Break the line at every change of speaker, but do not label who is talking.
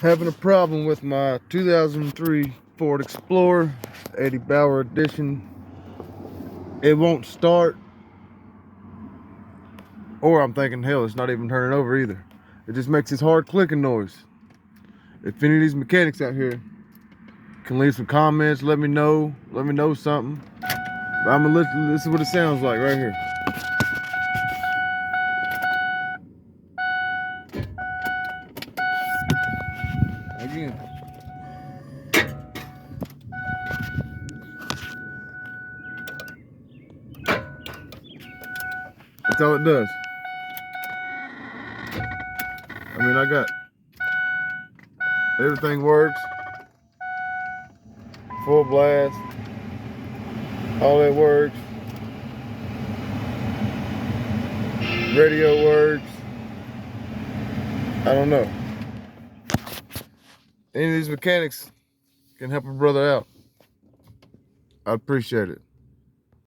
Having a problem with my 2003 Ford Explorer 80 Bauer edition. It won't start, or I'm thinking, hell, it's not even turning over either. It just makes this hard clicking noise. If any of these mechanics out here can leave some comments, let me know something. But I'm gonna listen what it sounds like right here. Again. That's all it does. I mean, I got everything works. Full blast. All that works. Radio works. I don't know. Any of these mechanics can help a brother out, I'd appreciate it.